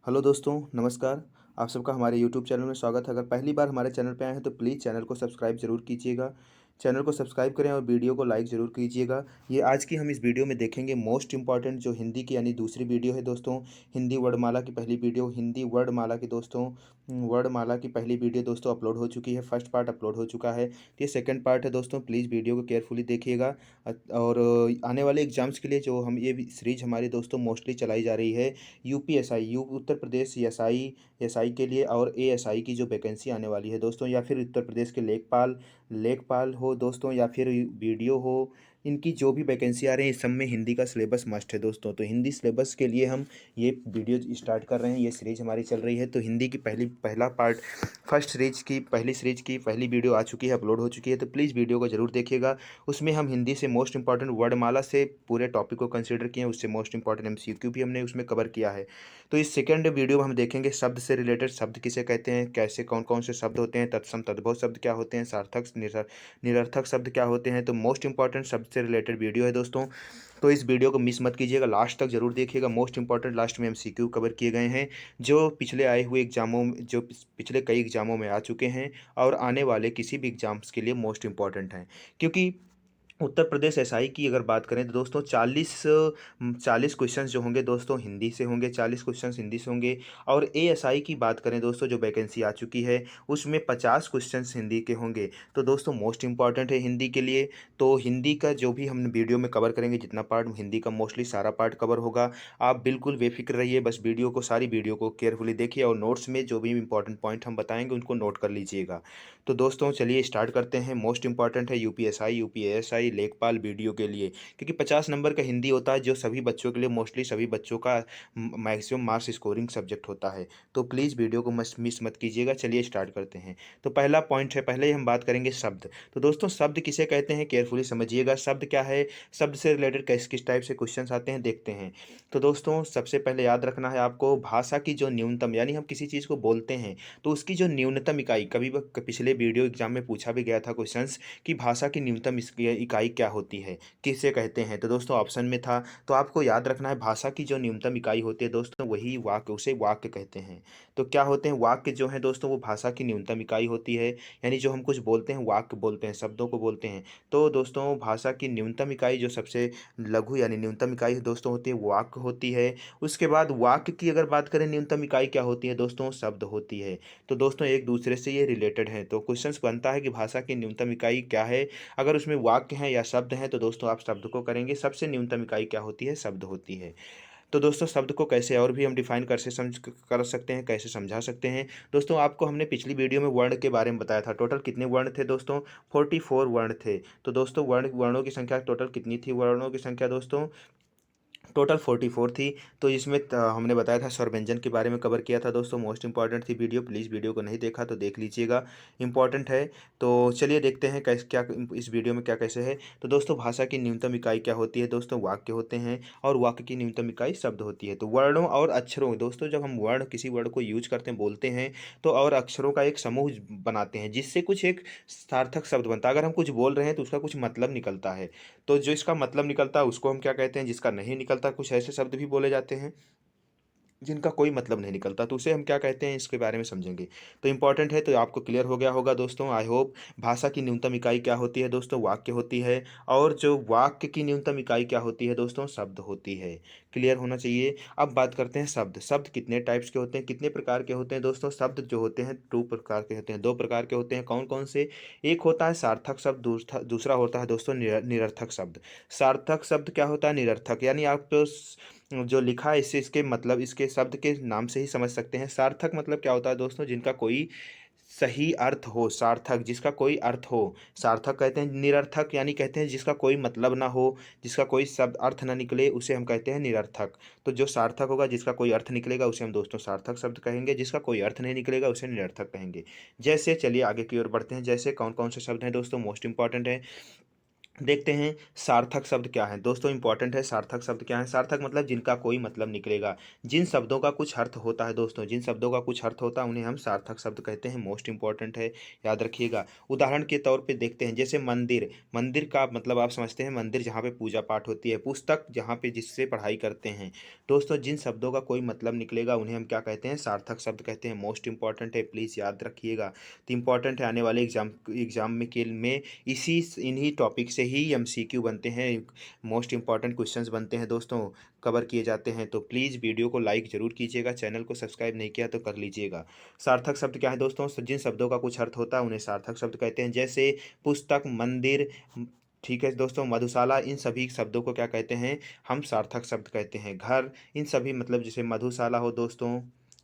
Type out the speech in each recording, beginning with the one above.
Hello दोस्तों, नमस्कार। आप सबका हमारे यूट्यूब चैनल में स्वागत है। अगर पहली बार हमारे चैनल पे आए हैं तो प्लीज़ चैनल को सब्सक्राइब ज़रूर कीजिएगा। चैनल को सब्सक्राइब करें और वीडियो को लाइक ज़रूर कीजिएगा। ये आज की हम इस वीडियो में देखेंगे मोस्ट इम्पॉर्टेंट जो हिंदी की यानी दूसरी वीडियो है दोस्तों। हिंदी वर्णमाला की पहली वीडियो हिंदी वर्णमाला की दोस्तों वर्णमाला की पहली वीडियो दोस्तों अपलोड हो चुकी है। फर्स्ट पार्ट अपलोड हो चुका है। तो ये सेकंड पार्ट है दोस्तों। प्लीज़ वीडियो को केयरफुली देखिएगा। और आने वाले एग्ज़ाम्स के लिए जो हम ये सीरीज़ हमारी दोस्तों मोस्टली चलाई जा रही है UPSI you Uttar Pradesh SI के लिए और एएसआई की जो वैकेंसी आने वाली है दोस्तों, या फिर उत्तर प्रदेश के लेखपाल लेखपाल हो दोस्तों, या फिर वीडियो हो, इनकी जो भी वैकेंसी आ रही है इस सब में हिंदी का सिलेबस मस्ट है दोस्तों। तो हिंदी सिलेबस के लिए हम ये वीडियो स्टार्ट कर रहे हैं। ये सीरीज हमारी चल रही है। तो हिंदी की पहला पार्ट पहली सीरीज की पहली वीडियो आ चुकी है, अपलोड हो चुकी है। तो प्लीज़ वीडियो को ज़रूर देखिएगा। उसमें हम हिंदी से मोस्ट इंपॉर्टेंट वर्डमाला से पूरे टॉपिक को कंसिडर किए हैं। उससे मोस्ट इंपॉर्टेंट एमसीक्यू भी हमने उसमें कवर किया है। तो इस सेकंड वीडियो में हम देखेंगे शब्द से रिलेटेड, शब्द किसे कहते हैं, कैसे कौन कौन से शब्द होते हैं, तत्सम तद्भव शब्द क्या होते हैं, सार्थक निरर्थक शब्द क्या होते हैं। तो मोस्ट इंपॉर्टेंट शब्द से रिलेटेड वीडियो है दोस्तों। तो इस वीडियो को मिस मत कीजिएगा, लास्ट तक जरूर देखिएगा। मोस्ट इंपॉर्टेंट लास्ट में एमसीक्यू कवर किए गए हैं जो पिछले आए हुए एग्जामों में जो पिछले कई एग्जामों में आ चुके हैं और आने वाले किसी भी एग्जाम्स के लिए मोस्ट इंपॉर्टेंट हैं। क्योंकि उत्तर प्रदेश एसआई की अगर बात करें तो दोस्तों 40 क्वेश्चंस जो होंगे दोस्तों हिंदी से होंगे, 40 क्वेश्चंस हिंदी से होंगे। और एएसआई की बात करें दोस्तों, जो वैकेंसी आ चुकी है उसमें 50 क्वेश्चंस हिंदी के होंगे। तो दोस्तों मोस्ट इंपॉर्टेंट है हिंदी के लिए। तो हिंदी का जो भी हम वीडियो में कवर करेंगे, जितना पार्ट हिंदी का मोस्टली सारा पार्ट कवर होगा। आप बिल्कुल बेफिक्र रहिए, बस सारी वीडियो को केयरफुली देखिए और नोट्स में जो भी इंपॉर्टेंट पॉइंट हम बताएंगे उनको नोट कर लीजिएगा। तो दोस्तों चलिए स्टार्ट करते हैं। मोस्ट इंपॉर्टेंट है यूपीएसआई यूपीएसआई लेखपाल वीडियो के लिए, क्योंकि 50 नंबर का हिंदी होता है जो सभी बच्चों के लिए मोस्टली सभी बच्चों का मैक्सिमम मार्क्स स्कोरिंग सब्जेक्ट होता है। तो प्लीज़ वीडियो को मिस मत कीजिएगा। चलिए स्टार्ट करते हैं। तो पहला पॉइंट है, पहले ही हम बात करेंगे शब्द। तो दोस्तों शब्द किसे कहते हैं केयरफुली समझिएगा। शब्द क्या है, शब्द से रिलेटेड किस किस टाइप से क्वेश्चन आते हैं देखते हैं। तो दोस्तों सबसे पहले याद रखना है आपको, भाषा की जो न्यूनतम यानी हम किसी चीज़ को बोलते हैं तो उसकी जो न्यूनतम इकाई, पिछले वीडियो एग्जाम में पूछा भी गया था क्वेश्चंस कि भाषा की न्यूनतम इकाई क्या होती है, किसे कहते हैं। तो दोस्तों ऑप्शन में था, तो आपको याद रखना है भाषा की जो न्यूनतम इकाई होती है दोस्तों वही वाक्य, उसे वाक्य कहते हैं। तो क्या होते हैं वाक्य जो है दोस्तों, वो भाषा की न्यूनतम इकाई होती है। यानी जो हम कुछ बोलते हैं वाक्य बोलते हैं, शब्दों को बोलते हैं। तो दोस्तों भाषा की न्यूनतम इकाई जो सबसे लघु यानी न्यूनतम इकाई दोस्तों होती है वो वाक्य होती है। उसके बाद वाक्य की अगर बात करें न्यूनतम इकाई क्या होती है दोस्तों, शब्द होती है। तो दोस्तों एक दूसरे से ये रिलेटेड हैं। तो क्वेश्चंस बनता है कि भाषा की न्यूनतम इकाई क्या है। अगर उसमें वाक्य हैं या शब्द हैं तो दोस्तों आप शब्द को करेंगे। सबसे न्यूनतम इकाई क्या होती है, शब्द होती है। तो दोस्तों शब्द को कैसे और भी हम डिफाइन कर सकते हैं, कैसे समझा सकते हैं। दोस्तों आपको हमने पिछली वीडियो में वर्ण के बारे में बताया था। टोटल कितने वर्ण थे दोस्तों, 44 वर्ण थे। तो दोस्तों वर्णों की संख्या टोटल कितनी थी, वर्णों की संख्या दोस्तों टोटल 44 थी। तो इसमें हमने बताया था स्वर व्यंजन के बारे में कवर किया था दोस्तों। मोस्ट इंपॉर्टेंट थी वीडियो, प्लीज़ वीडियो को नहीं देखा तो देख लीजिएगा, इंपॉर्टेंट है। तो चलिए देखते हैं कैसे क्या इस वीडियो में क्या कैसे है। तो दोस्तों भाषा की न्यूनतम इकाई क्या होती है दोस्तों, वाक्य होते हैं। और वाक्य की न्यूनतम इकाई शब्द होती है। तो वर्णों और अक्षरों दोस्तों, जब हम किसी वर्ड को यूज करते हैं बोलते हैं तो और अक्षरों का एक समूह बनाते हैं जिससे कुछ एक सार्थक शब्द बनता है। अगर हम कुछ बोल रहे हैं तो उसका कुछ मतलब निकलता है। तो जो इसका मतलब निकलता है उसको हम क्या कहते हैं, जिसका नहीं निकलता, कुछ ऐसे शब्द भी बोले जाते हैं जिनका कोई मतलब नहीं निकलता, तो उसे हम क्या कहते हैं इसके बारे में समझेंगे। तो इंपॉर्टेंट है, तो आपको क्लियर हो गया होगा दोस्तों, आई होप। भाषा की न्यूनतम इकाई क्या होती है दोस्तों, वाक्य होती है। और जो वाक्य की न्यूनतम इकाई क्या होती है दोस्तों, शब्द होती है। क्लियर होना चाहिए। अब बात करते हैं शब्द। शब्द कितने टाइप्स के होते हैं, कितने प्रकार के होते हैं दोस्तों। शब्द जो होते हैं दो प्रकार के होते हैं, दो प्रकार के होते हैं। कौन कौन से, एक होता है सार्थक शब्द, दूसरा होता है दोस्तों निरर्थक शब्द। सार्थक शब्द क्या होता है, निरर्थक यानी आप जो लिखा है इससे इसके मतलब इसके शब्द के नाम से ही समझ सकते हैं। सार्थक मतलब क्या होता है दोस्तों, जिनका कोई सही अर्थ हो, सार्थक जिसका कोई अर्थ हो, सार्थक कहते हैं। निरर्थक यानी कहते हैं जिसका कोई मतलब ना हो, जिसका कोई शब्द अर्थ ना निकले, उसे हम कहते हैं निरर्थक। तो जो सार्थक होगा, जिसका कोई अर्थ निकलेगा, उसे हम दोस्तों सार्थक शब्द कहेंगे। जिसका कोई अर्थ नहीं निकलेगा उसे निरर्थक कहेंगे। जैसे चलिए आगे की ओर बढ़ते हैं। जैसे कौन कौन से शब्द हैं दोस्तों, मोस्ट इंपॉर्टेंट है। देखते हैं सार्थक शब्द क्या है दोस्तों। इंपॉर्टेंट है सार्थक शब्द क्या है। सार्थक मतलब जिनका कोई मतलब निकलेगा, जिन शब्दों का कुछ अर्थ होता है दोस्तों, जिन शब्दों का कुछ अर्थ होता है उन्हें हम सार्थक शब्द कहते हैं। मोस्ट इंपॉर्टेंट है, याद रखिएगा। उदाहरण के तौर पे देखते हैं, जैसे मंदिर। मंदिर का मतलब आप समझते हैं, मंदिर जहाँ पे पूजा पाठ होती है। पुस्तक जहाँ पे जिससे पढ़ाई करते हैं। दोस्तों जिन शब्दों का कोई मतलब निकलेगा उन्हें हम क्या कहते हैं, सार्थक शब्द कहते हैं। मोस्ट इंपॉर्टेंट है, प्लीज़ याद रखिएगा। तो इंपॉर्टेंट है, आने वाले एग्जाम में इसी इन्हीं टॉपिक से ही एमसीक्यू बनते हैं, मोस्ट इंपॉर्टेंट क्वेश्चंस बनते हैं दोस्तों, कवर किए जाते हैं। तो प्लीज़ वीडियो को लाइक ज़रूर कीजिएगा, चैनल को सब्सक्राइब नहीं किया तो कर लीजिएगा। सार्थक शब्द क्या है दोस्तों, जिन शब्दों का कुछ अर्थ होता है उन्हें सार्थक शब्द कहते हैं। जैसे पुस्तक, मंदिर, ठीक है दोस्तों, मधुशाला, इन सभी शब्दों को क्या कहते हैं, हम सार्थक शब्द कहते हैं। घर, इन सभी मतलब जैसे मधुशाला हो दोस्तों,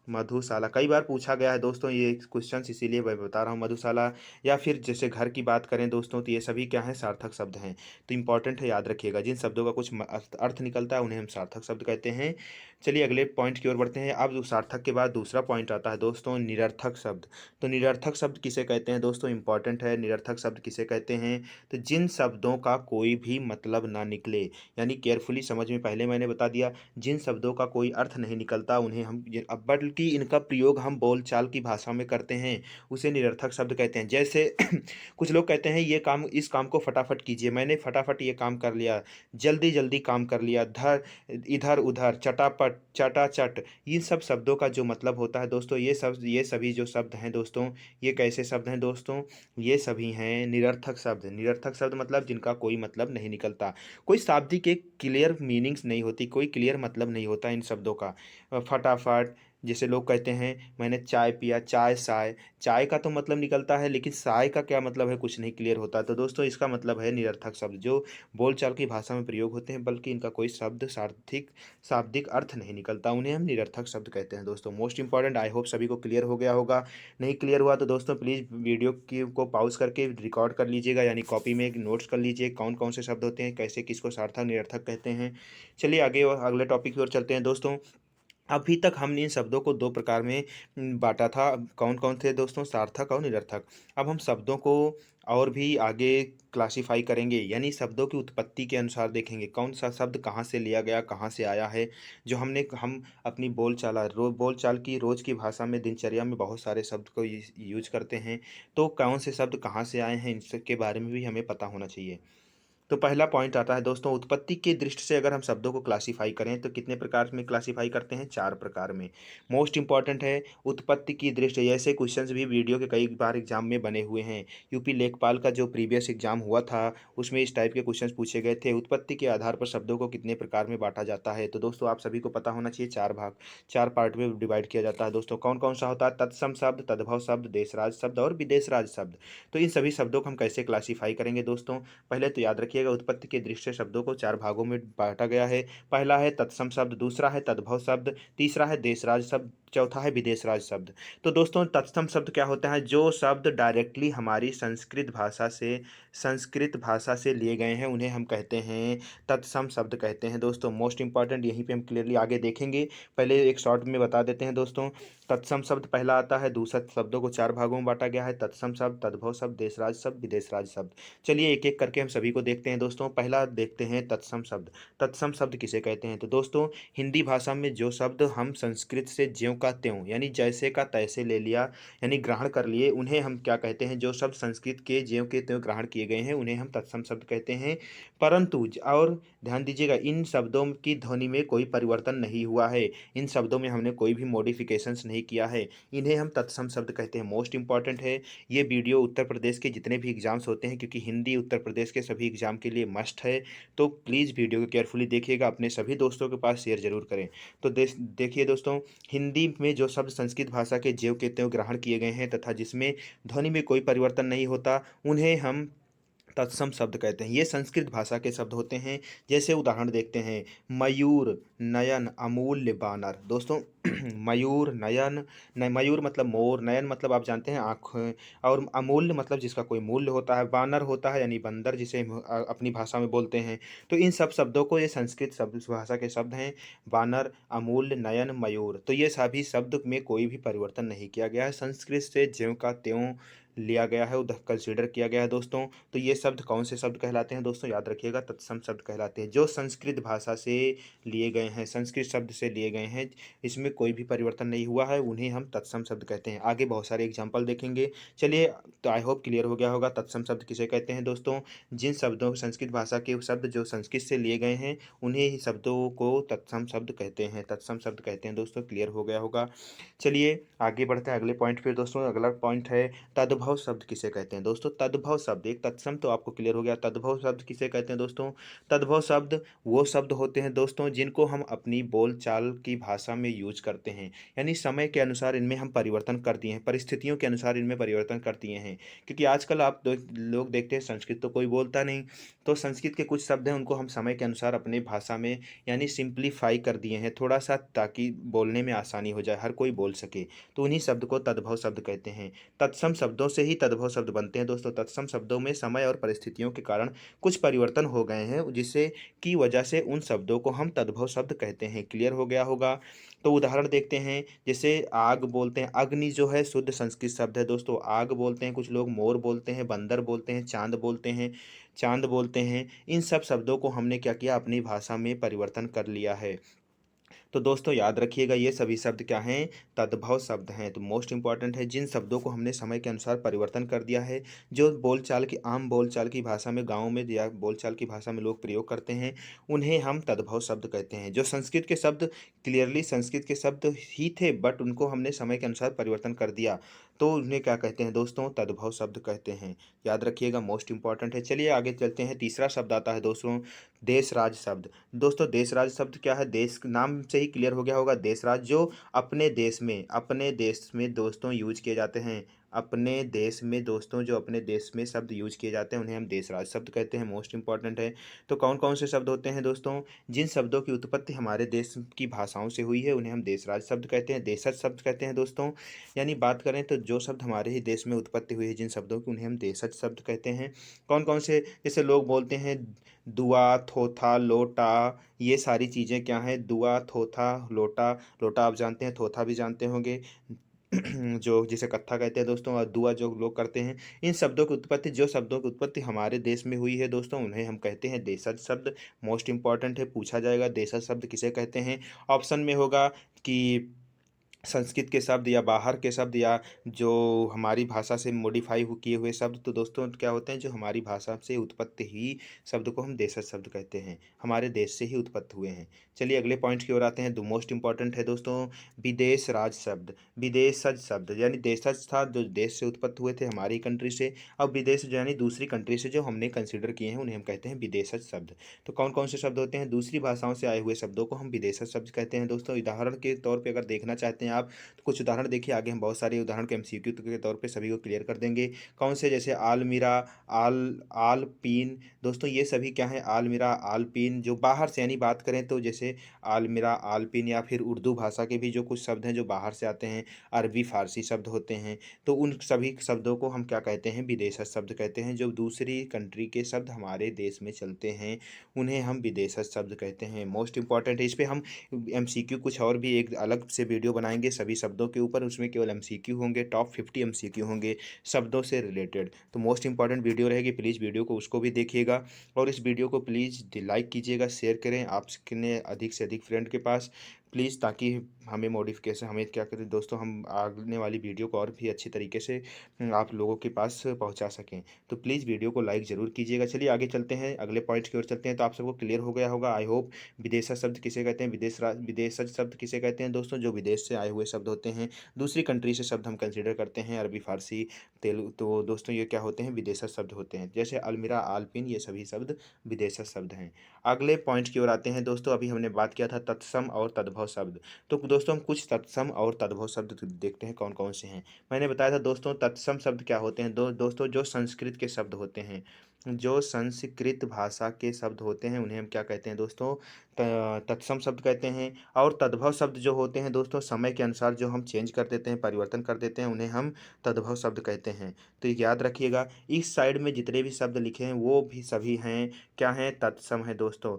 मधुशाला कई बार पूछा गया है दोस्तों ये क्वेश्चंस, इसीलिए मैं बता रहा हूँ मधुशाला। या फिर जैसे घर की बात करें दोस्तों, तो ये सभी क्या है, सार्थक शब्द हैं। तो इंपॉर्टेंट है, याद रखिएगा। जिन शब्दों का कुछ अर्थ निकलता है उन्हें हम सार्थक शब्द कहते हैं। चलिए अगले पॉइंट की ओर बढ़ते हैं। अब सार्थक के बाद दूसरा पॉइंट आता है दोस्तों, निरर्थक शब्द। तो निरर्थक शब्द किसे कहते हैं दोस्तों, इंपॉर्टेंट है, निरर्थक शब्द किसे कहते हैं। तो जिन शब्दों का कोई भी मतलब ना निकले, यानी केयरफुली समझ में, पहले मैंने बता दिया, जिन शब्दों का कोई अर्थ नहीं निकलता उन्हें हम अब बल्कि इनका प्रयोग हम बोलचाल की भाषा में करते हैं, उसे निरर्थक शब्द कहते हैं। जैसे कुछ लोग कहते हैं ये काम, इस काम को फटाफट कीजिए, मैंने फटाफट ये काम कर लिया, जल्दी जल्दी काम कर लिया, धर इधर उधर, चटापट, चटाचट, इन सब शब्दों का जो मतलब होता है दोस्तों, ये सभी जो शब्द हैं दोस्तों, ये कैसे शब्द हैं दोस्तों, ये सभी हैं निरर्थक शब्द। निरर्थक शब्द मतलब जिनका कोई मतलब नहीं निकलता, कोई शाब्दिक एक क्लियर मीनिंग्स नहीं होती, कोई क्लियर मतलब नहीं होता इन शब्दों का। फटाफट, जैसे लोग कहते हैं मैंने चाय पिया, चाय साय, चाय का तो मतलब निकलता है लेकिन साय का क्या मतलब है कुछ नहीं क्लियर होता। तो दोस्तों इसका मतलब है निरर्थक शब्द, जो बोलचाल की भाषा में प्रयोग होते हैं बल्कि इनका कोई शब्द सार्थिक शाब्दिक अर्थ नहीं निकलता, उन्हें हम निरर्थक शब्द कहते हैं दोस्तों। मोस्ट इंपॉर्टेंट, आई होप सभी को क्लियर हो गया होगा। नहीं क्लियर हुआ तो दोस्तों प्लीज़ वीडियो की को पॉज करके रिकॉर्ड कर लीजिएगा, यानी कॉपी में एक नोट्स कर लीजिए कौन कौन से शब्द होते हैं, कैसे किसको सार्थक निरर्थक कहते हैं। चलिए आगे और अगले टॉपिक की ओर चलते हैं दोस्तों। अभी तक हमने इन शब्दों को दो प्रकार में बांटा था। कौन कौन थे दोस्तों, सार्थक और निरर्थक। अब हम शब्दों को और भी आगे क्लासिफाई करेंगे, यानी शब्दों की उत्पत्ति के अनुसार देखेंगे कौन सा शब्द कहाँ से लिया गया, कहाँ से आया है। जो हम अपनी बोलचाल की रोज़ की भाषा में, दिनचर्या में बहुत सारे शब्द को यूज करते हैं। तो कौन से शब्द कहाँ से आए हैं, इन सब के बारे में भी हमें पता होना चाहिए। तो पहला पॉइंट आता है दोस्तों, उत्पत्ति की दृष्टि से अगर हम शब्दों को क्लासिफाई करें तो कितने प्रकार में क्लासिफाई करते हैं, चार प्रकार में। मोस्ट इंपॉर्टेंट है उत्पत्ति की दृष्टि, ऐसे क्वेश्चंस भी वीडियो के कई बार एग्जाम में बने हुए हैं। यूपी लेखपाल का जो प्रीवियस एग्जाम हुआ था उसमें इस टाइप के क्वेश्चंस पूछे गए थे, उत्पत्ति के आधार पर शब्दों को कितने प्रकार में बांटा जाता है। तो दोस्तों आप सभी को पता होना चाहिए, चार भाग, चार पार्ट में डिवाइड किया जाता है दोस्तों। कौन कौन सा होता है, तत्सम शब्द, तद्भव शब्द, देशराज शब्द और विदेशराज शब्द। तो इन सभी शब्दों को हम कैसे क्लासीफाई करेंगे दोस्तों। पहले तो याद रखिएगा, उत्पत्ति के दृष्टि से शब्दों को चार भागों में बांटा गया है। पहला है तत्सम शब्द, दूसरा है तद्भव शब्द, तीसरा है देशराज शब्द, चौथा है विदेशराज शब्द। तो दोस्तों तत्सम शब्द क्या होता है, जो शब्द डायरेक्टली हमारी संस्कृत भाषा से लिए गए हैं उन्हें हम कहते हैं तत्सम शब्द कहते हैं दोस्तों। मोस्ट इंपॉर्टेंट, यहीं पे हम क्लियरली आगे देखेंगे, पहले एक शॉर्ट में बता देते हैं दोस्तों। तत्सम शब्द पहला आता है, दूसरा शब्दों को चार भागों में बांटा गया है, तत्सम शब्द, तद्भव शब्द, देशराज शब्द, विदेशराज शब्द। चलिए एक एक करके हम सभी को देखते हैं दोस्तों। पहला देखते हैं तत्सम शब्द। तत्सम शब्द किसे कहते हैं, तो दोस्तों हिंदी भाषा में जो शब्द हम संस्कृत से ज्यों का त्यों, यानी जैसे का तैसे ले लिया, यानी ग्रहण कर लिए, उन्हें हम क्या कहते हैं, जो शब्द संस्कृत के ज्यों के त्यों ग्रहण किए गए हैं उन्हें हम तत्सम शब्द कहते हैं। परंतु और ध्यान दीजिएगा, इन शब्दों की ध्वनि में कोई परिवर्तन नहीं हुआ है, इन शब्दों में हमने कोई भी मॉडिफिकेशंस नहीं किया है, इन्हें हम तत्सम शब्द कहते हैं। मोस्ट इंपॉर्टेंट है ये वीडियो, उत्तर प्रदेश के जितने भी एग्जाम्स होते हैं, क्योंकि हिंदी उत्तर प्रदेश के सभी एग्जाम के लिए मस्ट है, तो प्लीज़ वीडियो को केयरफुली देखिएगा, अपने सभी दोस्तों के पास शेयर जरूर करें। तो देखिए दोस्तों, हिंदी में जो शब्द संस्कृत भाषा के ज्यों के त्यों ग्रहण किए गए हैं तथा जिसमें ध्वनि में कोई परिवर्तन नहीं होता, उन्हें हम तत्सम शब्द कहते हैं। ये संस्कृत भाषा के शब्द होते हैं। जैसे उदाहरण देखते हैं, मयूर, नयन, अमूल्य, बानर। दोस्तों मयूर, नयन, मयूर मतलब मोर, नयन मतलब आप जानते हैं आँख, और अमूल्य मतलब जिसका कोई मूल्य होता है, बानर होता है यानी बंदर, जिसे हम अपनी भाषा में बोलते हैं। तो इन सब शब्दों को, ये संस्कृत शब्द भाषा के शब्द हैं, बानर, अमूल्य, नयन, मयूर। तो ये सभी शब्द में कोई भी परिवर्तन नहीं किया गया है, संस्कृत से ज्यों का त्यों लिया गया है, उधर कंसिडर किया गया है दोस्तों। तो ये शब्द कौन से शब्द कहलाते हैं दोस्तों, याद रखिएगा तत्सम शब्द कहलाते हैं, जो संस्कृत भाषा से लिए गए हैं, संस्कृत शब्द से लिए गए हैं, इसमें कोई भी परिवर्तन नहीं हुआ है, उन्हें हम तत्सम शब्द कहते हैं। आगे बहुत सारे एग्जाम्पल देखेंगे। चलिए, तो आई होप क्लियर हो गया होगा तत्सम शब्द किसे कहते हैं दोस्तों। जिन शब्दों, संस्कृत भाषा के शब्द जो संस्कृत से लिए गए हैं, उन्हीं ही शब्दों को तत्सम शब्द कहते हैं, तत्सम शब्द कहते हैं दोस्तों। क्लियर हो गया होगा। चलिए आगे बढ़ते हैं अगले पॉइंट पे दोस्तों। अगला पॉइंट है तद्भव शब्द किसे कहते हैं दोस्तों। तद्भव शब्द, एक तत्सम तो आपको क्लियर हो गया, तद्भव शब्द किसे कहते हैं दोस्तों। तद्भव शब्द वो शब्द होते हैं दोस्तों जिनको हम अपनी बोलचाल की भाषा में यूज करते हैं, यानी समय के अनुसार इनमें हम परिवर्तन कर दिए हैं, परिस्थितियों के अनुसार इनमें परिवर्तन कर दिए हैं। क्योंकि आजकल आप लोग देखते हैं संस्कृत तो कोई बोलता नहीं, तो संस्कृत के कुछ शब्द हैं उनको हम समय के अनुसार अपनी भाषा में यानी सिंप्लीफाई कर दिए हैं थोड़ा सा, ताकि बोलने में आसानी हो जाए, हर कोई बोल सके। तो उन्हीं शब्द को तद्भव शब्द कहते हैं। तत्सम शब्दों से ही तद्भव शब्द बनते हैं दोस्तों। तत्सम शब्दों में समय और परिस्थितियों के कारण कुछ परिवर्तन हो गए हैं, जिससे की वजह से उन शब्दों को हम तद्भव शब्द कहते हैं। क्लियर हो गया होगा। तो उदाहरण देखते हैं, जैसे आग बोलते हैं, अग्नि जो है शुद्ध संस्कृत शब्द है दोस्तों, आग बोलते हैं, कुछ लोग मोर बोलते हैं, बंदर बोलते हैं, चांद बोलते हैं, चांद बोलते हैं। इन सब शब्दों को हमने क्या किया, अपनी भाषा में परिवर्तन कर लिया है। तो दोस्तों याद रखिएगा, ये सभी शब्द क्या हैं, तद्भव शब्द हैं। तो मोस्ट इंपॉर्टेंट है, जिन शब्दों को हमने समय के अनुसार परिवर्तन कर दिया है, जो बोलचाल की, आम बोलचाल की भाषा में, गाँव में या बोलचाल की भाषा में लोग प्रयोग करते हैं, उन्हें हम तद्भव शब्द कहते हैं। जो संस्कृत के शब्द, क्लियरली संस्कृत के शब्द ही थे, बट उनको हमने समय के अनुसार परिवर्तन कर दिया, तो उन्हें क्या कहते हैं दोस्तों, तद्भव शब्द कहते हैं। याद रखिएगा, मोस्ट इंपॉर्टेंट है। चलिए आगे चलते हैं। तीसरा शब्द आता है दोस्तों, देश राज शब्द। दोस्तों देश राज शब्द क्या है, देश नाम से ही क्लियर हो गया होगा, देश राज, जो अपने देश में दोस्तों यूज किए जाते हैं, अपने देश में दोस्तों, जो अपने देश में शब्द यूज किए जाते हैं, उन्हें हम देश राज शब्द कहते हैं। मोस्ट इंपॉर्टेंट है। तो कौन कौन से शब्द होते हैं दोस्तों, जिन शब्दों की उत्पत्ति हमारे देश की भाषाओं से हुई है, उन्हें हम देश राज शब्द कहते हैं, देशज शब्द कहते हैं दोस्तों। यानी बात करें तो जो शब्द हमारे ही देश में उत्पत्ति हुई है, जिन शब्दों की, उन्हें हम देशज शब्द कहते हैं। कौन कौन से, जैसे लोग बोलते हैं दुआ, थोथा, लोटा, ये सारी चीज़ें क्या हैं, दुआ, थोथा, लोटा। लोटा आप जानते हैं, थोथा भी जानते होंगे, जो जिसे कत्था कहते हैं दोस्तों, और दुआ जो लोग करते हैं। इन शब्दों की उत्पत्ति, जो शब्दों की उत्पत्ति हमारे देश में हुई है दोस्तों, उन्हें हम कहते हैं देशज शब्द। मोस्ट इंपॉर्टेंट है, पूछा जाएगा देशज शब्द किसे कहते हैं। ऑप्शन में होगा कि संस्कृत के शब्द, या बाहर के शब्द, या जो हमारी भाषा से मॉडिफाई किए हुए शब्द। तो दोस्तों क्या होते हैं, जो हमारी भाषा से उत्पत्ति ही शब्द को हम देशज शब्द कहते हैं, हमारे देश से ही उत्पत्त हुए हैं। चलिए अगले पॉइंट की ओर आते हैं। दो मोस्ट इंपॉर्टेंट है दोस्तों, विदेश राज शब्द, विदेशज शब्द, यानी देशज था जो देश से उत्पत्त हुए थे, हमारी कंट्री से। अब विदेश जो यानी दूसरी कंट्री से जो हमने कंसिडर किए हैं, उन्हें हम कहते हैं विदेशज शब्द। तो कौन कौन से शब्द होते हैं, दूसरी भाषाओं से आए हुए शब्दों को हम विदेशज शब्द कहते हैं दोस्तों। उदाहरण के तौर पे अगर देखना चाहते हैं आप, तो कुछ उदाहरण देखिए, आगे हम बहुत सारे उदाहरण के एमसीक्यू के तौर पे सभी को क्लियर कर देंगे। कौन से, जैसे आलमीरा, आल आलपीन। दोस्तों ये सभी क्या है, आलमीरा, आलपीन, जो बाहर से, यानी बात करें तो जैसे आलमीरा, आलपीन, या फिर उर्दू भाषा के भी जो कुछ शब्द हैं जो बाहर से आते हैं, अरबी फारसी शब्द होते हैं, तो उन सभी शब्दों को हम क्या कहते हैं, विदेशज शब्द कहते हैं। जो दूसरी कंट्री के शब्द हमारे देश में चलते हैं, उन्हें हम विदेशज शब्द कहते हैं। मोस्ट इंपॉर्टेंट है, इस पर हम एमसीक्यू कुछ और भी एक अलग से वीडियो बनाएंगे सभी शब्दों के ऊपर, उसमें केवल एमसीक्यू होंगे, टॉप 50 एमसीक्यू होंगे शब्दों से रिलेटेड। तो मोस्ट इंपॉर्टेंट वीडियो रहेगी, प्लीज़ वीडियो को उसको भी देखिएगा, और इस वीडियो को प्लीज़ लाइक कीजिएगा, शेयर करें आपने अधिक से अधिक फ्रेंड के पास प्लीज़, ताकि हमें मॉडिफिकेशन, हमें क्या करें दोस्तों, हम आने वाली वीडियो को और भी अच्छी तरीके से आप लोगों के पास पहुंचा सकें। तो प्लीज़ वीडियो को लाइक ज़रूर कीजिएगा। चलिए आगे चलते हैं, अगले पॉइंट की ओर चलते हैं। तो आप सबको क्लियर हो गया होगा आई होप, विदेशज शब्द किसे कहते हैं, विदेशज शब्द किसे कहते हैं दोस्तों, जो विदेश से आए हुए शब्द होते हैं, दूसरी कंट्री से शब्द हम कंसिडर करते हैं, अरबी फारसी तेलुगु, तो दोस्तों ये क्या होते हैं, विदेशज शब्द होते हैं। जैसे अलमीरा, आलपिन, ये सभी शब्द विदेशज शब्द हैं। अगले पॉइंट की ओर आते हैं दोस्तों। अभी हमने बात किया था तत्सम और तद्भव शब्द, तो दोस्तों हम कुछ तत्सम और तद्भव शब्द देखते हैं कौन कौन से हैं। मैंने बताया था दोस्तों, तत्सम शब्द क्या होते हैं, दोस्तों जो संस्कृत के शब्द होते हैं, जो संस्कृत भाषा के शब्द होते हैं, उन्हें हम क्या कहते हैं दोस्तों, तत्सम शब्द कहते हैं। और तद्भव शब्द जो होते हैं दोस्तों, समय के अनुसार जो हम चेंज कर देते हैं, परिवर्तन कर देते हैं, उन्हें हम तद्भव शब्द कहते हैं। तो याद रखिएगा, इस साइड में जितने भी शब्द लिखे हैं वो भी सभी हैं क्या हैं, तत्सम है दोस्तों।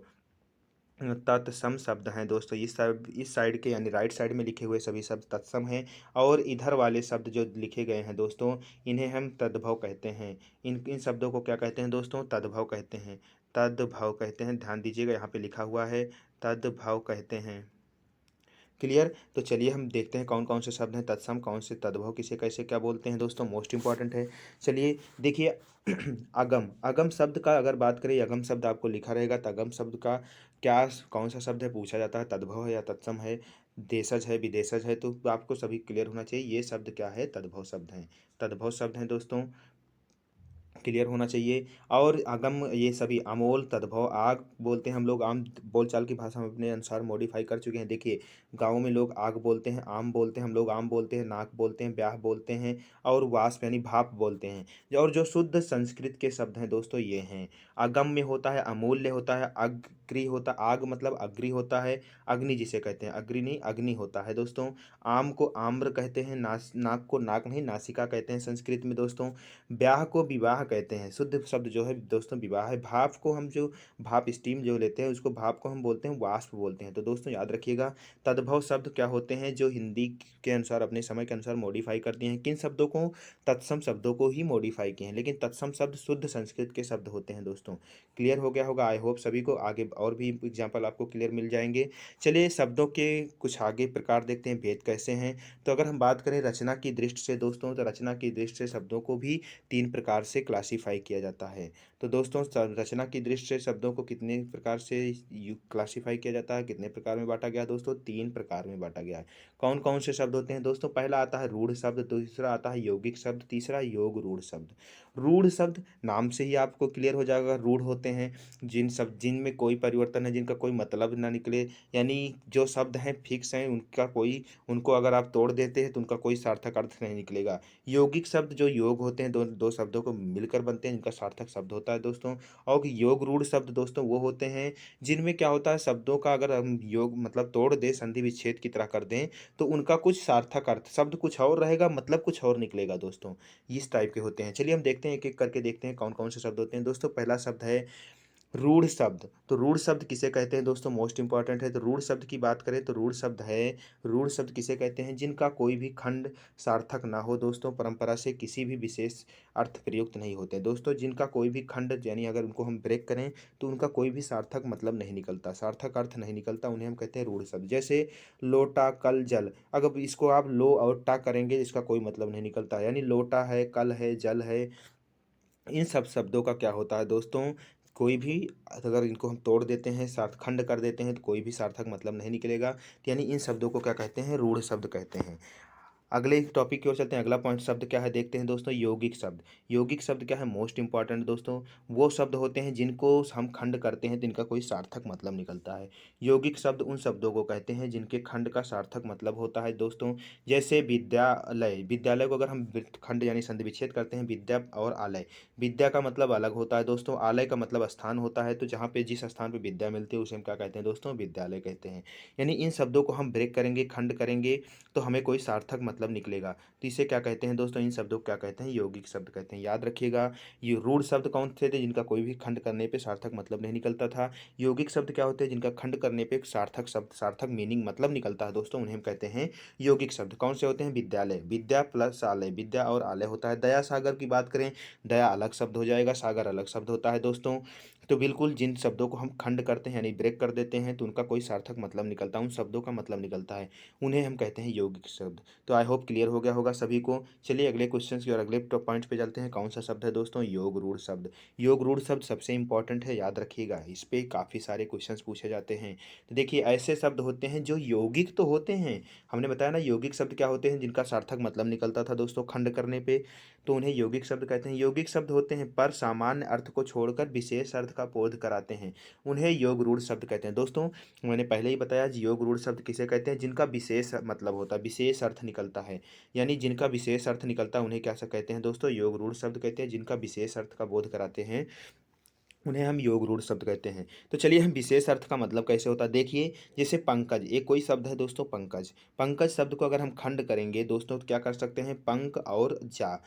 तत्सम शब्द हैं दोस्तों। इस साइड के यानी राइट साइड में लिखे हुए सभी शब्द तत्सम हैं, और इधर वाले शब्द जो लिखे गए हैं दोस्तों, इन्हें हम तद्भव कहते हैं। इन इन शब्दों को क्या कहते हैं दोस्तों? तद्भव कहते हैं। तद्भव कहते हैं, ध्यान दीजिएगा यहाँ पे लिखा हुआ है, तद्भव कहते हैं। क्लियर? तो चलिए हम देखते हैं कौन कौन से शब्द हैं तत्सम, कौन से तद्भव, किसे कैसे क्या बोलते हैं दोस्तों, मोस्ट इंपॉर्टेंट है। चलिए देखिए, अगम, अगम शब्द का अगर बात करें, अगम शब्द आपको लिखा रहेगा, तो अगम शब्द का क्या, कौन सा शब्द है पूछा जाता है, तद्भव है या तत्सम है, देशज है विदेशज है, तो आपको सभी क्लियर होना चाहिए ये शब्द क्या है, तद्भव शब्द हैं। तद्भव शब्द हैं दोस्तों, क्लियर होना चाहिए। और अगम ये सभी अमोल, तद्भव, आग बोलते हैं हम लोग, आम बोलचाल की भाषा में अपने अनुसार मॉडिफाई कर चुके हैं। देखिए, गाँव में लोग आग बोलते हैं, आम बोलते हैं हम लोग, आम बोलते हैं, नाक बोलते हैं, ब्याह बोलते हैं, और वाष्प यानी भाप बोलते हैं। और जो शुद्ध संस्कृत के शब्द हैं दोस्तों ये हैं, अगम में होता है अमूल्य होता है, अग्रि होता, आग मतलब अग्रि होता है, अग्नि जिसे कहते हैं, अग्नि नहीं अग्नि होता है दोस्तों। आम को आम्र कहते हैं, नाक को नाक नहीं नासिका कहते हैं संस्कृत में दोस्तों। ब्याह को विवाह कहते हैं, शुद्ध शब्द जो है दोस्तों विवाह है। भाप को हम जो भाप स्टीम जो लेते हैं उसको भाप को हम बोलते हैं वाष्प बोलते हैं। तो दोस्तों याद रखिएगा, तद्भव शब्द क्या होते हैं, जो हिंदी के अनुसार अपने समय के अनुसार मॉडिफाई कर दिए हैं। किन शब्दों को? तत्सम शब्दों को ही मॉडिफाई किए हैं, लेकिन तत्सम शब्द शुद्ध संस्कृत के शब्द होते हैं दोस्तों। क्लियर हो गया होगा, आई होप सभी को। आगे और भी एग्जाम्पल आपको क्लियर मिल जाएंगे। चलिए शब्दों के कुछ आगे प्रकार देखते हैं, भेद कैसे हैं। तो अगर हम बात करें रचना की दृष्टि से दोस्तों, तो रचना की दृष्टि से शब्दों को भी तीन प्रकार से क्लासीफाई किया जाता है। तो दोस्तों रचना की दृष्टि से शब्दों को कितने प्रकार से क्लासीफाई किया जाता है, कितने प्रकार में बांटा गया दोस्तों? तीन प्रकार में बांटा गया है। कौन कौन से शब्द होते हैं दोस्तों? पहला आता है रूढ़ शब्द, दूसरा आता है यौगिक शब्द, तीसरा योग रूढ़ शब्द। रूढ़ शब्द नाम से ही आपको क्लियर हो जाएगा, रूढ़ होते हैं जिनमें कोई परिवर्तन है, जिनका कोई मतलब ना निकले, यानी जो शब्द हैं फिक्स हैं, उनका कोई, उनको अगर आप तोड़ देते हैं तो उनका कोई सार्थक अर्थ नहीं निकलेगा। यौगिक शब्द जो योग होते हैं, दो दो शब्दों को मिलकर बनते हैं, जिनका सार्थक शब्द होता है दोस्तों। और योग रूढ़ शब्द दोस्तों वो होते हैं जिनमें क्या होता है, शब्दों का अगर हम योग मतलब तोड़ दें, संधि विच्छेद की तरह कर दें, तो उनका कुछ सार्थक अर्थ, शब्द कुछ और रहेगा, मतलब कुछ और निकलेगा दोस्तों। इस टाइप के होते हैं। चलिए हम देखते हैं, एक एक करके देखते हैं कौन कौन से शब्द होते हैं दोस्तों। पहला शब्द है रूढ़ शब्द। तो रूढ़ शब्द किसे कहते हैं दोस्तों? मोस्ट इंपॉर्टेंट है। तो रूढ़ शब्द की बात करें तो रूढ़ शब्द है, रूढ़ शब्द किसे कहते हैं? जिनका कोई भी खंड सार्थक ना हो दोस्तों, परंपरा से किसी भी विशेष अर्थ प्रयुक्त नहीं होते दोस्तों। जिनका कोई भी खंड, यानी अगर उनको हम ब्रेक करें तो उनका कोई भी सार्थक मतलब नहीं निकलता, सार्थक अर्थ नहीं निकलता, उन्हें हम कहते हैं रूढ़ शब्द। जैसे लोटा, कल, जल, अगर इसको आप लो और टा करेंगे इसका कोई मतलब नहीं निकलता, यानी लोटा है, कल है, जल है, इन सब शब्दों का क्या होता है दोस्तों, कोई भी अगर इनको हम तोड़ देते हैं, सार्थ खंड कर देते हैं, तो कोई भी सार्थक मतलब नहीं निकलेगा। यानी इन शब्दों को क्या कहते हैं? रूढ़ शब्द कहते हैं। अगले टॉपिक की ओर चलते हैं। अगला पॉइंट शब्द क्या है देखते हैं दोस्तों, यौगिक शब्द। यौगिक शब्द क्या है? मोस्ट इंपॉर्टेंट दोस्तों, वो शब्द होते हैं जिनको हम खंड करते हैं तो इनका कोई सार्थक मतलब निकलता है। यौगिक शब्द उन शब्दों को कहते हैं जिनके खंड का सार्थक मतलब होता है दोस्तों। जैसे विद्यालय, विद्यालय को अगर हम खंड यानी संधि विच्छेद करते हैं, विद्या और आलय, विद्या का मतलब अलग होता है दोस्तों, आलय का मतलब स्थान होता है। तो जहाँ पे जिस स्थान पे विद्या मिलती है उसे हम क्या कहते हैं दोस्तों? विद्यालय कहते हैं। यानी इन शब्दों को हम ब्रेक करेंगे, खंड करेंगे, तो हमें कोई सार्थक मतलब निकलेगा। तो इसे क्या कहते हैं दोस्तों? इन शब्दों को क्या कहते हैं? यौगिक शब्द कहते हैं। याद रखिएगा, ये रूढ़ शब्द कौन से थे? जिनका कोई भी खंड करने पे सार्थक मतलब नहीं निकलता था। यौगिक शब्द क्या होते हैं? जिनका खंड करने पे सार्थक शब्द, सार्थक मीनिंग मतलब निकलता है दोस्तों, उन्हें हम कहते हैं यौगिक शब्द। कौन से होते हैं? विद्यालय, विद्या प्लस आलय, विद्या और आलय होता है। दया सागर की बात करें, दया अलग शब्द हो जाएगा, सागर अलग शब्द होता है दोस्तों। तो बिल्कुल जिन शब्दों को हम खंड करते हैं यानी ब्रेक कर देते हैं तो उनका कोई सार्थक मतलब निकलता है, उन शब्दों का मतलब निकलता है, उन्हें हम कहते हैं यौगिक शब्द। तो आई होप क्लियर हो गया होगा सभी को। चलिए अगले क्वेश्चन की और अगले पॉइंट पे चलते हैं। कौन सा शब्द है दोस्तों? योग रूढ़ शब्द। योग रूढ़ शब्द सबसे इंपॉर्टेंट है, याद रखिएगा, इस पे काफ़ी सारे क्वेश्चंस पूछे जाते हैं। तो देखिए ऐसे शब्द होते हैं जो यौगिक तो होते हैं, हमने बताया ना यौगिक शब्द क्या होते हैं, जिनका सार्थक मतलब निकलता था दोस्तों खंड करने पे, तो उन्हें यौगिक शब्द कहते हैं। यौगिक शब्द होते हैं पर सामान्य अर्थ को छोड़कर विशेष अर्थ का बोध कराते हैं, उन्हें योग रूढ़ शब्द कहते हैं दोस्तों। मैंने पहले ही बताया योग रूढ़ शब्द किसे कहते हैं? जिनका विशेष मतलब होता है, विशेष अर्थ निकलता है, यानी जिनका विशेष अर्थ निकलता है उन्हें क्या सा कहते हैं दोस्तों? योग रूढ़ शब्द कहते हैं। जिनका विशेष अर्थ का बोध कराते हैं उन्हें हम योग रूढ़ शब्द कहते हैं। तो चलिए हम विशेष अर्थ का मतलब कैसे होता है देखिए। जैसे पंकज, एक कोई शब्द है दोस्तों पंकज, पंकज शब्द को अगर हम खंड करेंगे दोस्तों तो क्या कर सकते हैं? पंक और जा,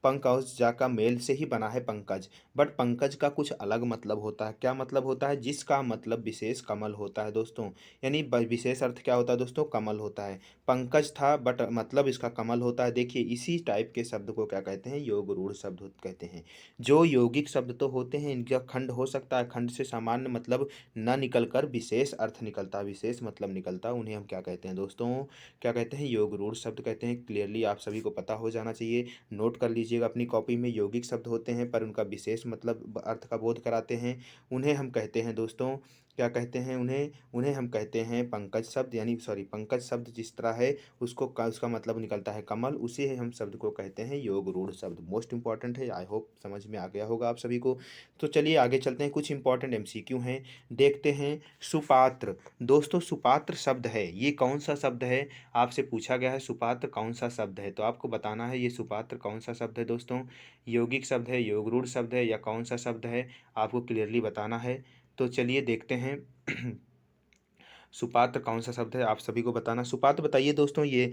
पंक और जा का मेल से ही बना है पंकज। बट पंकज का कुछ अलग मतलब होता है। क्या मतलब होता है? जिसका मतलब विशेष कमल होता है दोस्तों। यानी विशेष अर्थ क्या होता है दोस्तों? कमल होता है। पंकज था बट मतलब इसका कमल होता है। देखिए इसी टाइप के शब्द को क्या कहते हैं? योग रूढ़ शब्द कहते हैं। जो यौगिक शब्द तो होते हैं, इनका खंड हो सकता है, खंड से सामान्य मतलब न निकल कर विशेष अर्थ निकलता है, विशेष मतलब निकलता है, उन्हें हम क्या कहते हैं दोस्तों? क्या कहते हैं? योग रूढ़ शब्द कहते हैं। क्लियरली आप सभी को पता हो जाना चाहिए। नोट कर लीजिएगा अपनी कॉपी में। यौगिक शब्द होते हैं पर उनका विशेष मतलब अर्थ का बोध कराते हैं, उन्हें हम कहते हैं दोस्तों, क्या कहते हैं उन्हें? उन्हें हम कहते हैं पंकज शब्द, यानी सॉरी पंकज शब्द जिस तरह है उसको उसका मतलब निकलता है कमल, उसी हम शब्द को कहते हैं योग रूढ़ शब्द। मोस्ट इंपॉर्टेंट है। आई होप समझ में आ गया होगा आप सभी को। तो चलिए आगे चलते हैं। कुछ इंपॉर्टेंट एमसीक्यू हैं, देखते हैं। सुपात्र दोस्तों, सुपात्र शब्द है, ये कौन सा शब्द है? आपसे पूछा गया है सुपात्र कौन सा शब्द है, तो आपको बताना है ये सुपात्र कौन सा शब्द है दोस्तों। यौगिक शब्द है, योग रूढ़ शब्द है, या कौन सा शब्द है? आपको क्लियरली बताना है। तो चलिए देखते हैं। सुपात्र कौन सा शब्द है आप सभी को बताना। सुपात्र बताइए दोस्तों, ये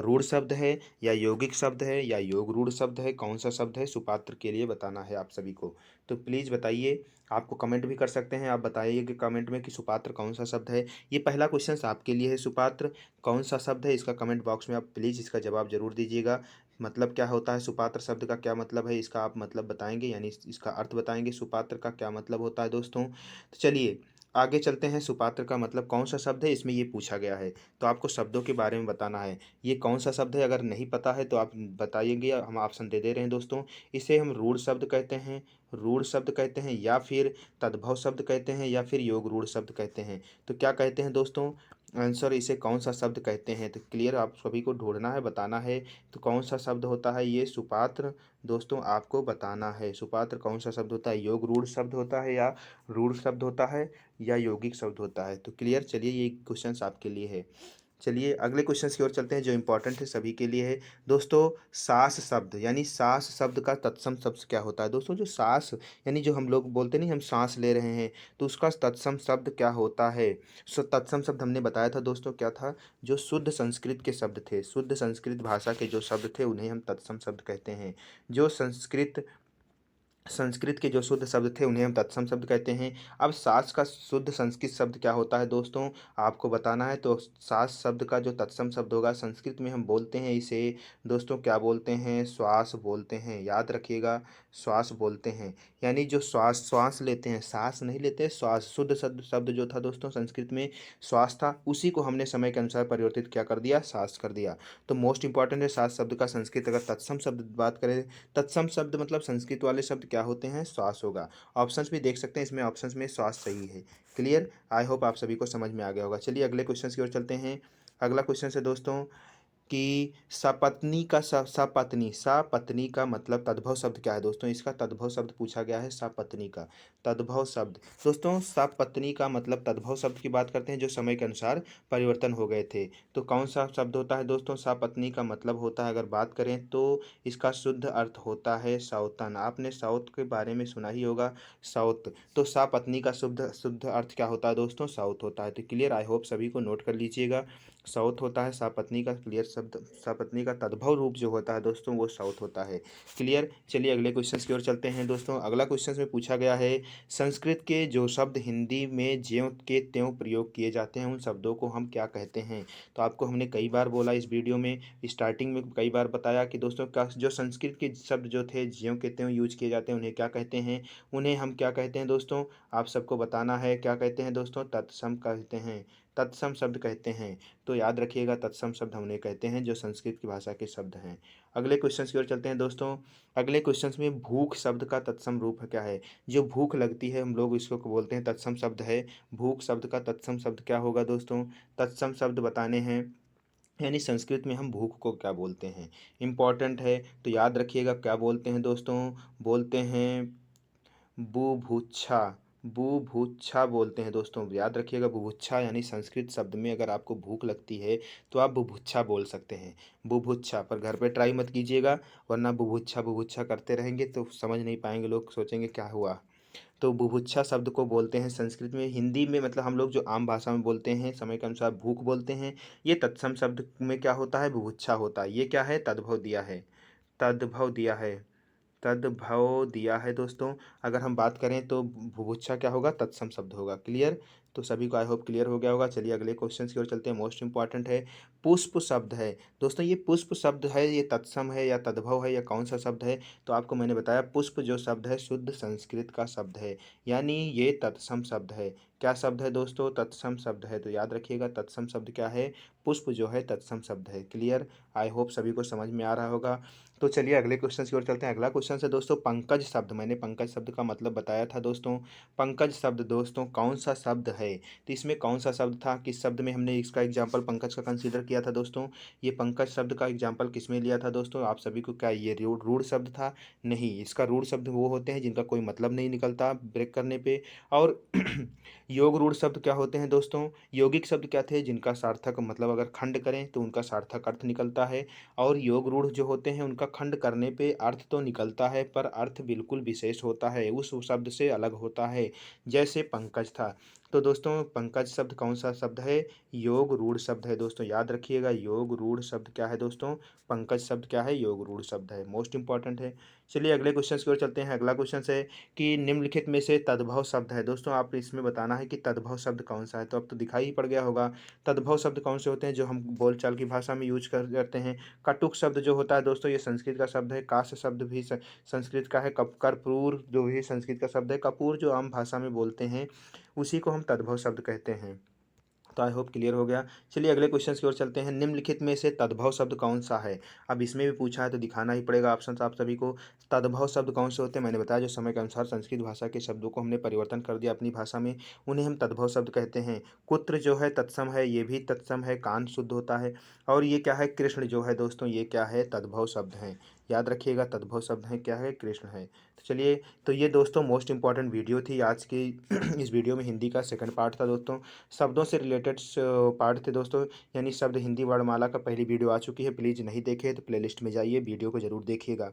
रूढ़ शब्द है या यौगिक शब्द है या योग रूढ़ शब्द है? कौन सा शब्द है? सुपात्र के लिए बताना है आप सभी को। तो प्लीज़ बताइए। आपको कमेंट भी कर सकते हैं, आप बताइए कि कमेंट में कि सुपात्र कौन सा शब्द है। ये पहला क्वेश्चन आपके लिए है। सुपात्र कौन सा शब्द है, इसका कमेंट बॉक्स में आप प्लीज़ इसका जवाब जरूर दीजिएगा। मतलब क्या होता है सुपात्र शब्द का, क्या मतलब है इसका, आप मतलब बताएंगे, यानी इसका अर्थ बताएंगे। सुपात्र का क्या मतलब होता है दोस्तों। तो चलिए आगे चलते हैं। सुपात्र का मतलब कौन सा शब्द है, इसमें ये पूछा गया है, तो आपको शब्दों के बारे में बताना है। ये कौन सा शब्द है, अगर नहीं पता है तो आप बताइएगा, हम ऑप्शन दे रहे हैं दोस्तों। इसे हम रूढ़ शब्द कहते हैं, रूढ़ शब्द कहते हैं, या फिर तद्भव शब्द कहते हैं, या फिर योग रूढ़ शब्द कहते हैं। तो क्या कहते हैं दोस्तों? आंसर इसे कौन सा शब्द कहते हैं? तो क्लियर आप सभी को ढूंढना है, बताना है। तो कौन सा शब्द होता है ये सुपात्र दोस्तों, आपको बताना है। सुपात्र कौन सा शब्द होता है? योग रूढ़ शब्द होता है, या रूढ़ शब्द होता है, या यौगिक शब्द होता है? तो क्लियर। चलिए ये क्वेश्चंस आपके लिए है। चलिए अगले क्वेश्चंस की ओर चलते हैं जो इंपॉर्टेंट है सभी के लिए है दोस्तों। सास शब्द, यानी सास शब्द का तत्सम शब्द क्या होता है दोस्तों? जो सास यानी जो हम लोग बोलते नहीं, हम सांस ले रहे हैं, तो उसका तत्सम शब्द क्या होता है? सो तत्सम शब्द हमने बताया था दोस्तों, क्या था? जो शुद्ध संस्कृत के शब्द थे, शुद्ध संस्कृत भाषा के जो शब्द थे उन्हें हम तत्सम शब्द कहते हैं। जो संस्कृत संस्कृत के जो शुद्ध शब्द थे उन्हें हम तत्सम शब्द कहते हैं। अब सास का शुद्ध संस्कृत शब्द क्या होता है दोस्तों, आपको बताना है। तो सास शब्द का जो तत्सम शब्द होगा, संस्कृत में हम बोलते हैं इसे दोस्तों, क्या बोलते हैं? श्वास बोलते हैं, याद रखिएगा, श्वास बोलते हैं। यानी जो श्वास श्वास लेते हैं, सांस नहीं लेते, श्वास। शुद्ध शब्द शब्द जो था दोस्तों संस्कृत में श्वास था, उसी को हमने समय के अनुसार परिवर्तित क्या कर दिया? सास कर दिया। तो मोस्ट इंपॉर्टेंट है सास शब्द का संस्कृत अगर तत्सम शब्द बात करें, तत्सम शब्द मतलब संस्कृत वाले शब्द क्या होते हैं? श्वास होगा। ऑप्शंस भी देख सकते हैं, इसमें ऑप्शंस में श्वास सही है। क्लियर। आई होप आप सभी को समझ में आ गया होगा। चलिए अगले क्वेश्चन की ओर चलते हैं। अगला क्वेश्चन है दोस्तों कि सपत्नी का सपत्नी, सपत्नी का मतलब तद्भव शब्द क्या है दोस्तों? इसका तद्भव शब्द पूछा गया है, सपत्नी का तद्भव शब्द। दोस्तों सपत्नी का मतलब तद्भव शब्द की बात करते हैं जो समय के अनुसार परिवर्तन हो गए थे। तो कौन सा शब्द होता है दोस्तों? सपत्नी का मतलब होता है, अगर बात करें तो इसका शुद्ध अर्थ होता है सौतन। आपने साउथ के बारे में सुना ही होगा, साउथ। तो सपत्नी का शुद्ध शुद्ध अर्थ क्या होता है दोस्तों? साउथ होता है। तो क्लियर। आई होप सभी को नोट कर लीजिएगा, साउथ होता है सपत्नी का। क्लियर शब्द सपत्नी का तद्भव रूप जो होता है दोस्तों वो साउथ होता है। क्लियर। चलिए अगले क्वेश्चन की ओर चलते हैं दोस्तों। अगला क्वेश्चन में पूछा गया है संस्कृत के जो शब्द हिंदी में ज्यों के त्यों प्रयोग किए जाते हैं उन शब्दों को हम क्या कहते हैं? तो आपको हमने कई बार बोला इस वीडियो में, स्टार्टिंग में कई बार बताया कि दोस्तों का जो संस्कृत के शब्द जो थे ज्यों के त्यों यूज किए जाते हैं उन्हें क्या कहते हैं? उन्हें हम क्या कहते हैं दोस्तों? आप सबको बताना है। क्या कहते हैं दोस्तों? तत्सम कहते हैं, तत्सम शब्द कहते हैं। तो याद रखिएगा तत्सम शब्द हम उन्हें कहते हैं जो संस्कृत की भाषा के शब्द हैं। अगले क्वेश्चन की ओर चलते हैं दोस्तों। अगले क्वेश्चन में भूख शब्द का तत्सम रूप क्या है? जो भूख लगती है हम लोग इसको बोलते हैं तत्सम शब्द है। भूख शब्द का तत्सम शब्द क्या होगा दोस्तों? तत्सम शब्द बताने हैं, यानी संस्कृत में हम भूख को क्या बोलते हैं? इम्पॉर्टेंट है, तो याद रखिएगा क्या बोलते हैं दोस्तों? बोलते हैं बुभुक्षा, बुभुक्षा बोलते हैं दोस्तों। याद रखिएगा बुभुक्षा, यानी संस्कृत शब्द में अगर आपको भूख लगती है तो आप बुभुक्षा बोल सकते हैं, बुभुक्षा। पर घर पे ट्राई मत कीजिएगा, वरना बुभुक्षा बुभुक्षा करते रहेंगे तो समझ नहीं पाएंगे, लोग सोचेंगे क्या हुआ। तो बुभुक्षा शब्द को बोलते हैं संस्कृत में। हिंदी में मतलब हम लोग जो आम भाषा में बोलते हैं समय के अनुसार भूख बोलते हैं। ये तत्सम शब्द में क्या होता है? बुभुक्षा होता है। ये क्या है? तद्भव दिया है। तद्भव दिया है, तद्भव दिया है दोस्तों। अगर हम बात करें तो बुभुक्षा क्या होगा, तत्सम शब्द होगा। क्लियर? तो सभी को आई होप क्लियर हो गया होगा। चलिए अगले क्वेश्चन की ओर चलते हैं। मोस्ट इंपॉर्टेंट है, पुष्प शब्द है दोस्तों। ये पुष्प शब्द है, ये तत्सम है या तद्भव है या कौन सा शब्द है? तो आपको मैंने बताया पुष्प जो शब्द है शुद्ध संस्कृत का शब्द है, यानी ये तत्सम शब्द है। क्या शब्द है दोस्तों? तत्सम शब्द है। तो याद रखिएगा तत्सम शब्द क्या है, पुष्प जो है तत्सम शब्द है। क्लियर? आई होप सभी को समझ में आ रहा होगा। तो चलिए अगले क्वेश्चन की ओर चलते हैं। अगला क्वेश्चन है दोस्तों पंकज शब्द। मैंने पंकज शब्द का मतलब बताया था दोस्तों। पंकज शब्द दोस्तों कौन सा शब्द है? तो इसमें कौन सा शब्द था, किस शब्द में हमने इसका एग्जाम्पल पंकज का कंसीडर किया था दोस्तों? ये पंकज शब्द का एग्जाम्पल किस में लिया था दोस्तों? आप सभी को क्या ये रूढ़ रूढ़ शब्द था? नहीं, इसका रूढ़ शब्द वो होते हैं जिनका कोई मतलब नहीं निकलता ब्रेक करने पे। और योग रूढ़ शब्द क्या होते हैं दोस्तों? यौगिक शब्द क्या थे? जिनका सार्थक मतलब अगर खंड करें तो उनका सार्थक अर्थ निकलता है। और योग रूढ़ जो होते हैं उनका खंड करने पे अर्थ तो निकलता है पर अर्थ बिल्कुल विशेष होता है, उस शब्द से अलग होता है, जैसे पंकज था। तो दोस्तों पंकज शब्द कौन सा शब्द है? योग रूढ़ शब्द है दोस्तों। याद रखिएगा योग रूढ़ शब्द क्या है दोस्तों? पंकज शब्द क्या है? योग रूढ़ शब्द है। मोस्ट इंपॉर्टेंट है। चलिए अगले क्वेश्चन की ओर चलते हैं। अगला क्वेश्चन है कि निम्नलिखित में से तद्भव शब्द है दोस्तों। आप इसमें बताना है कि तद्भव शब्द कौन सा है। तो अब तो दिखाई ही पड़ गया होगा। तद्भव शब्द कौन से होते हैं जो हम बोलचाल की भाषा में यूज करते हैं? कटुक शब्द जो होता है दोस्तों ये संस्कृत का शब्द है। काश शब्द भी संस्कृत का है। कर्पूर जो भी संस्कृत का शब्द है। कपूर जो आम भाषा में बोलते हैं उसी को हम तद्भव शब्द कहते हैं। तो आई होप क्लियर हो गया। चलिए अगले क्वेश्चन की ओर चलते हैं। निम्नलिखित में से तद्भव शब्द कौन सा है? अब इसमें भी पूछा है तो दिखाना ही पड़ेगा ऑप्शन आप सभी को। तद्भव शब्द कौन से होते हैं? मैंने बताया जो समय के अनुसार संस्कृत भाषा के शब्दों को हमने परिवर्तन कर दिया अपनी भाषा में, उन्हें हम तद्भव शब्द कहते हैं। कुत्र जो है तत्सम है, ये भी तत्सम है, कान शुद्ध होता है। और ये क्या है, कृष्ण जो है दोस्तों ये क्या है, तद्भव शब्द हैं। याद रखिएगा तद्भव शब्द हैं क्या है, कृष्ण है। तो चलिए, तो ये दोस्तों मोस्ट इंपॉर्टेंट वीडियो थी आज की। इस वीडियो में हिंदी का सेकंड पार्ट था दोस्तों। शब्दों से रिलेटेड पार्ट थे दोस्तों, यानी शब्द हिंदी वर्णमाला का पहली वीडियो आ चुकी है। प्लीज़ नहीं देखे तो प्लेलिस्ट में जाइए, वीडियो को ज़रूर देखिएगा।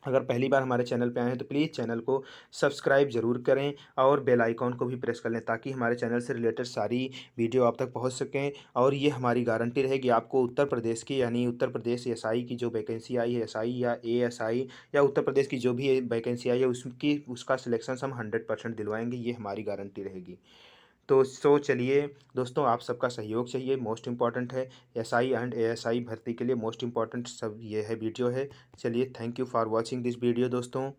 अगर पहली बार हमारे चैनल पे आए हैं तो प्लीज़ चैनल को सब्सक्राइब ज़रूर करें और बेल आइकॉन को भी प्रेस कर लें ताकि हमारे चैनल से रिलेटेड सारी वीडियो आप तक पहुंच सकें। और ये हमारी गारंटी रहेगी आपको उत्तर प्रदेश की, यानी उत्तर प्रदेश एसआई की जो वैकेंसी आई है, एसआई या एएसआई या उत्तर प्रदेश की जो भी वैकेंसी आई है उसकी उसका सिलेक्शन हम 100% दिलवाएंगे, ये हमारी गारंटी रहेगी। तो चलिए दोस्तों, आप सबका सहयोग चाहिए, मोस्ट इम्पॉर्टेंट है। एसआई एंड एएसआई भर्ती के लिए मोस्ट इम्पॉर्टेंट सब ये है वीडियो है। चलिए, thank you for watching this video दोस्तों।